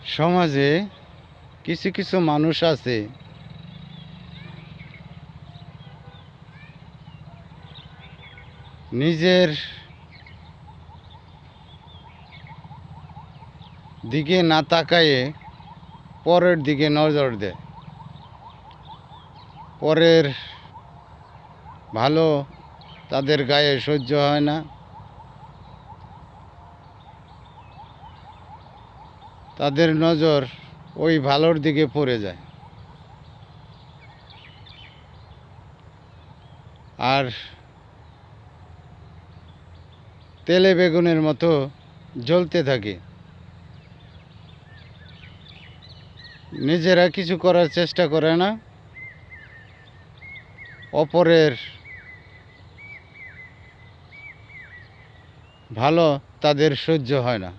সমাজে কিছু কিছু মানুষ আছে নিজের দিকে না তাকায়ে পরের দিকে নজর দেয়। পরের ভালো তাদের গায়ে সহ্য হয় না, তাদের নজর ওই ভালোর দিকে পড়ে যায় আর তেলে বেগুনের মতো জ্বলতে থাকে। নিজেরা কিছু করার চেষ্টা করে না, অপরের ভালো তাদের সহ্য হয় না।